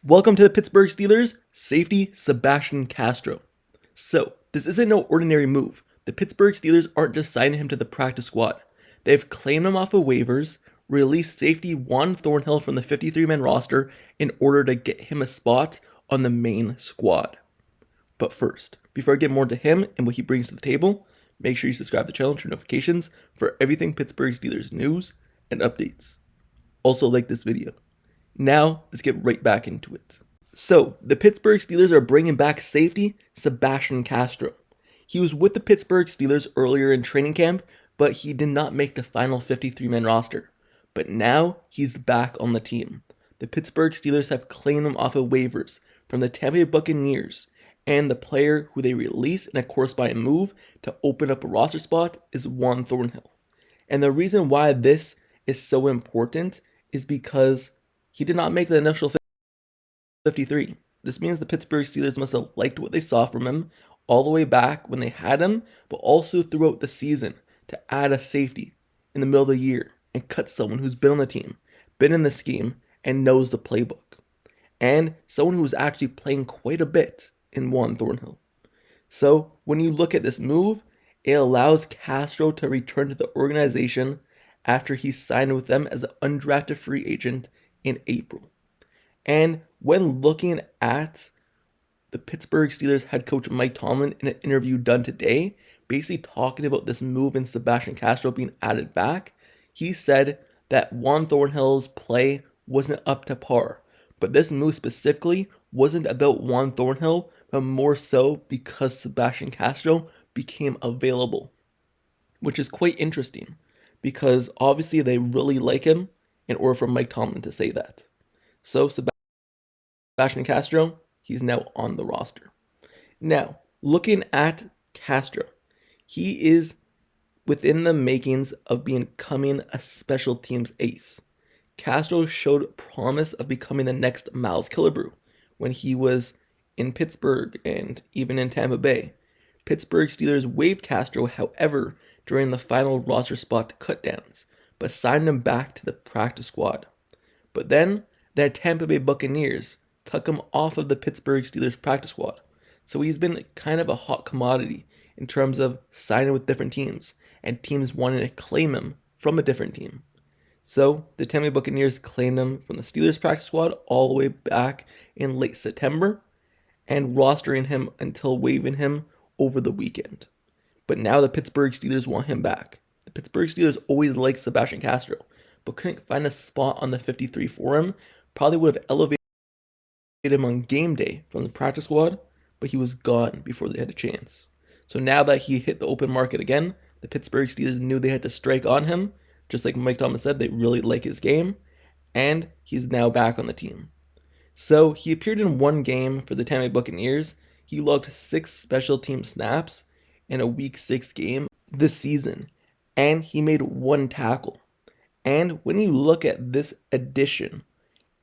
Welcome to the Pittsburgh Steelers, safety Sebastian Castro. So, this isn't no ordinary move. The Pittsburgh Steelers aren't just signing him to the practice squad. They've claimed him off of waivers, released safety Juan Thornhill from the 53-man roster in order to get him a spot on the main squad. But first, before I get more into him and what he brings to the table, make sure you subscribe to the channel and turn notifications for everything Pittsburgh Steelers news and updates. Also like this video. Now, let's get right back into it. So, the Pittsburgh Steelers are bringing back safety Sebastian Castro. He was with the Pittsburgh Steelers earlier in training camp, but he did not make the final 53-man roster. But now, he's back on the team. The Pittsburgh Steelers have claimed him off of waivers from the Tampa Bay Buccaneers, and the player who they released in a corresponding move to open up a roster spot is Juan Thornhill. And the reason why this is so important is because he did not make the initial 53. This means the Pittsburgh Steelers must have liked what they saw from him all the way back when they had him, but also throughout the season to add a safety in the middle of the year and cut someone who's been on the team, been in the scheme, and knows the playbook. And someone who's actually playing quite a bit in Juan Thornhill. So when you look at this move, it allows Castro to return to the organization after he signed with them as an undrafted free agent in April. And when looking at the Pittsburgh Steelers head coach Mike Tomlin in an interview done today, basically talking about this move and Sebastian Castro being added back, he said that Juan Thornhill's play wasn't up to par. But this move specifically wasn't about Juan Thornhill, but more so because Sebastian Castro became available, which is quite interesting because obviously they really like him in order for Mike Tomlin to say that. So Sebastian Castro, he's now on the roster. Now, looking at Castro, he is within the makings of becoming a special teams ace. Castro showed promise of becoming the next Miles Killebrew when he was in Pittsburgh and even in Tampa Bay. Pittsburgh Steelers waived Castro, however, during the final roster spot cutdowns, but signed him back to the practice squad. But then, the Tampa Bay Buccaneers took him off of the Pittsburgh Steelers practice squad. So he's been kind of a hot commodity in terms of signing with different teams and teams wanting to claim him from a different team. So the Tampa Bay Buccaneers claimed him from the Steelers practice squad all the way back in late September and rostering him until waiving him over the weekend. But now the Pittsburgh Steelers want him back. The Pittsburgh Steelers always liked Sebastian Castro, but couldn't find a spot on the 53 for him. Probably would have elevated him on game day from the practice squad, but he was gone before they had a chance. So now that he hit the open market again, the Pittsburgh Steelers knew they had to strike on him. Just like Mike Tomlin said, they really like his game, and he's now back on the team. So he appeared in one game for the Tampa Bay Buccaneers. He logged 6 special team snaps in a Week 6 game this season, and he made 1 tackle. And when you look at this addition,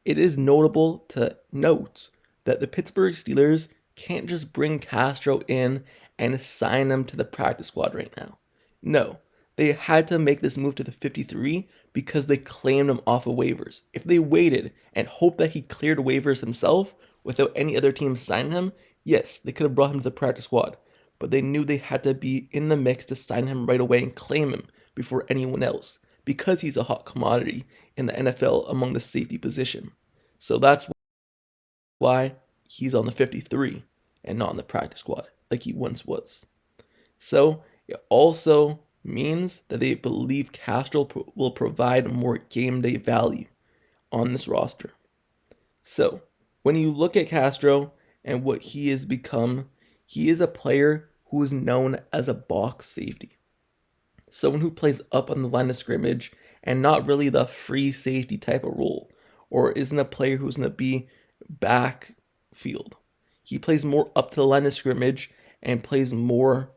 it is notable to note that the Pittsburgh Steelers can't just bring Castro in and sign him to the practice squad right now. No, they had to make this move to the 53 because they claimed him off of waivers. If they waited and hoped that he cleared waivers himself without any other team signing him, yes, they could have brought him to the practice squad. But they knew they had to be in the mix to sign him right away and claim him before anyone else, because he's a hot commodity in the NFL among the safety position. So that's why he's on the 53 and not on the practice squad like he once was. So it also means that they believe Castro will provide more game day value on this roster. So when you look at Castro and what he has become, he is a player who is known as a box safety. Someone who plays up on the line of scrimmage and not really the free safety type of role, or isn't a player who's going to be backfield. He plays more up to the line of scrimmage and plays more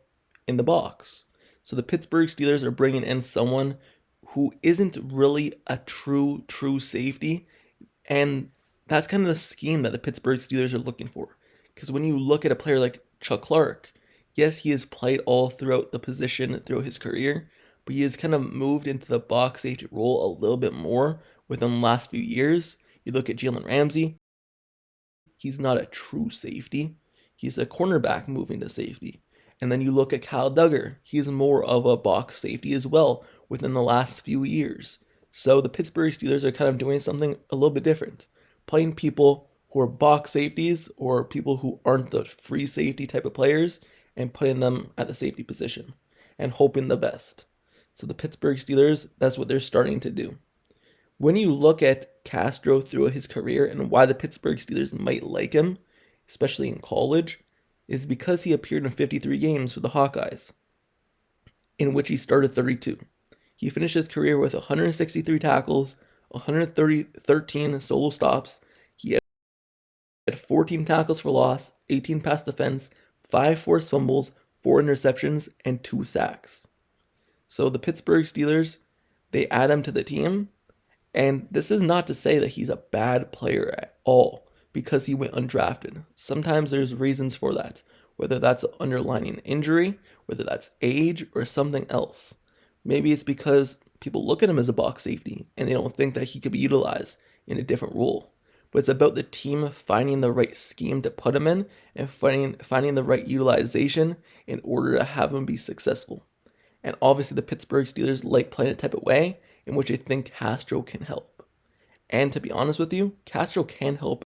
in the box. So the Pittsburgh Steelers are bringing in someone who isn't really a true safety, and that's kind of the scheme that the Pittsburgh Steelers are looking for. Because when you look at a player like Chuck Clark, yes, he has played all throughout the position throughout his career, but he has kind of moved into the box safety role a little bit more within the last few years. You look at Jaylen Ramsey, he's not a true safety. He's a cornerback moving to safety. And then you look at Kyle Duggar. He's more of a box safety as well within the last few years. So the Pittsburgh Steelers are kind of doing something a little bit different. Playing people who are box safeties or people who aren't the free safety type of players and putting them at the safety position and hoping the best. So the Pittsburgh Steelers, that's what they're starting to do. When you look at Castro throughout his career and why the Pittsburgh Steelers might like him, especially in college, is because he appeared in 53 games for the Hawkeyes, in which he started 32. He finished his career with 163 tackles, 113 solo stops. He had 14 tackles for loss, 18 pass defense, 5 forced fumbles, 4 interceptions, and 2 sacks. So the Pittsburgh Steelers, they add him to the team, and this is not to say that he's a bad player at all because he went undrafted. Sometimes there's reasons for that, whether that's an underlying injury, whether that's age, or something else. Maybe it's because people look at him as a box safety and they don't think that he could be utilized in a different role. But it's about the team finding the right scheme to put him in and finding the right utilization in order to have him be successful. And obviously the Pittsburgh Steelers like playing a type of way in which they think Castro can help. And to be honest with you, Castro can help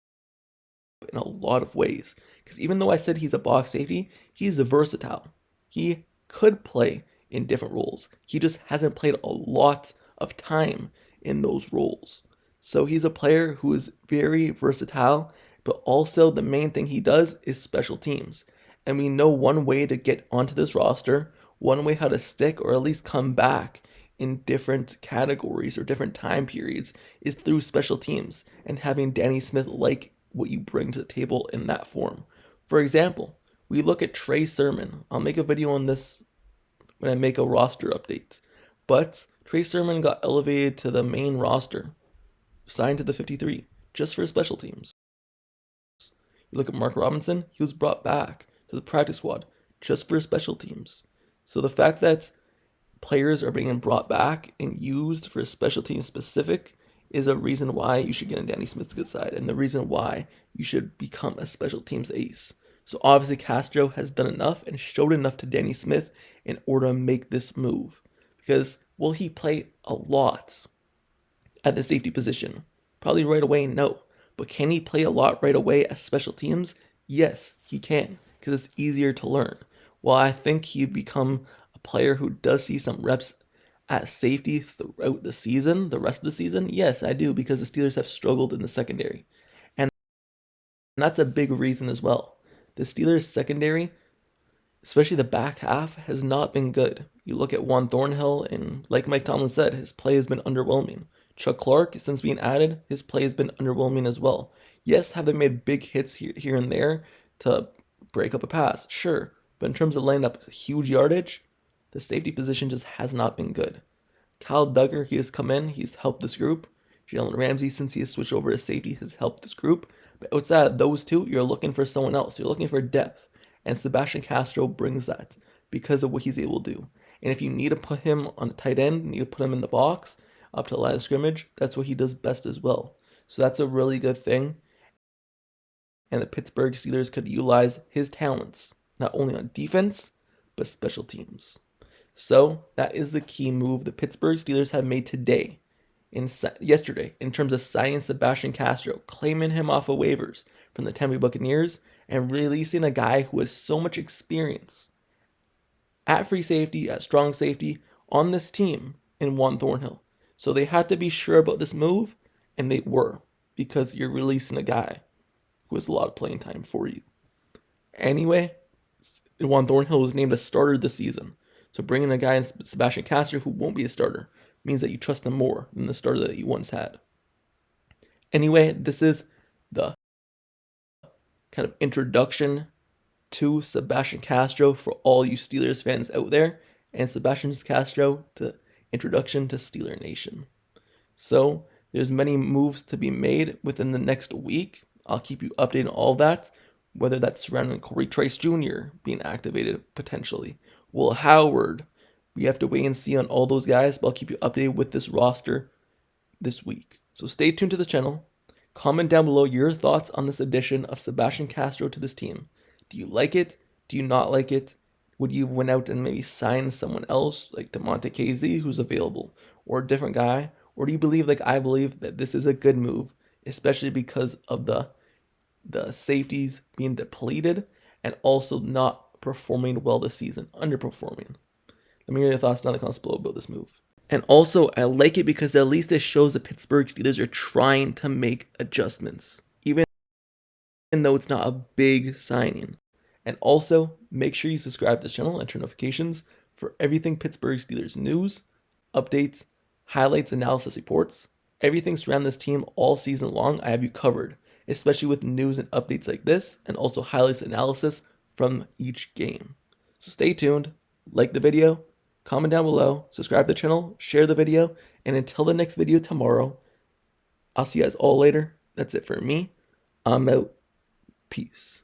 in a lot of ways. Because even though I said he's a box safety, he's versatile. He could play in different roles. He just hasn't played a lot of time in those roles. So he's a player who is very versatile, but also the main thing he does is special teams. And we know one way to get onto this roster, one way how to stick or at least come back in different categories or different time periods is through special teams and having Danny Smith like what you bring to the table in that form. For example, we look at Trey Sermon. I'll make a video on this when I make a roster update. But Trey Sermon got elevated to the main roster, signed to the 53, just for special teams. You look at Mark Robinson, he was brought back to the practice squad just for special teams. So the fact that players are being brought back and used for special team specific is a reason why you should get on Danny Smith's good side and the reason why you should become a special teams ace. So obviously Castro has done enough and showed enough to Danny Smith in order to make this move. Because will he play a lot at the safety position? Probably right away, no. But can he play a lot right away as special teams? Yes, he can, because it's easier to learn. While I think he'd become a player who does see some reps at safety throughout the season, the rest of the season, yes, I do, because the Steelers have struggled in the secondary. And that's a big reason as well. The Steelers' secondary, especially the back half, has not been good. You look at Juan Thornhill, and like Mike Tomlin said, his play has been underwhelming. Chuck Clark, since being added, his play has been underwhelming as well. Yes, have they made big hits here and there to break up a pass? Sure. But in terms of laying up huge yardage, the safety position just has not been good. Kyle Duggar, he has come in, he's helped this group. Jaylen Ramsey, since he has switched over to safety, has helped this group. But outside of those two, you're looking for someone else. You're looking for depth. And Sebastian Castro brings that because of what he's able to do. And if you need to put him on the tight end, you need to put him in the box, up to the line of scrimmage, that's what he does best as well. So that's a really good thing. And the Pittsburgh Steelers could utilize his talents, not only on defense, but special teams. So that is the key move the Pittsburgh Steelers have made today, yesterday, in terms of signing Sebastian Castro, claiming him off of waivers from the Tampa Bay Buccaneers, and releasing a guy who has so much experience at free safety, at strong safety, on this team in Juan Thornhill. So they had to be sure about this move, and they were, because you're releasing a guy who has a lot of playing time for you. Anyway, Juan Thornhill was named a starter this season. So bringing a guy in Sebastian Castro who won't be a starter means that you trust him more than the starter that you once had. Anyway, this is the kind of introduction to Sebastian Castro for all you Steelers fans out there, and Sebastian Castro to introduction to Steeler Nation. So there's many moves to be made within the next week. I'll keep you updated on all that, whether that's surrounding Corey Trice Jr. being activated potentially. Will Howard, we have to wait and see on all those guys, but I'll keep you updated with this roster this week. So stay tuned to the channel. Comment down below your thoughts on this addition of Sebastian Castro to this team. Do you like it? Do you not like it? Would you went out and maybe sign someone else like DeMonte KZ who's available, or a different guy? Or do you believe, like I believe, that this is a good move, especially because of the safeties being depleted and also not performing well this season, underperforming? Let me hear your thoughts down in the comments below about this move. And also, I like it because at least it shows the Pittsburgh Steelers are trying to make adjustments, even though it's not a big signing. And also, make sure you subscribe to this channel and turn notifications for everything Pittsburgh Steelers news, updates, highlights, analysis reports, everything surrounding this team all season long. I have you covered, especially with news and updates like this, and also highlights and analysis from each game. So stay tuned, like the video, comment down below, subscribe to the channel, share the video, and until the next video tomorrow, I'll see you guys all later. That's it for me. I'm out. Peace.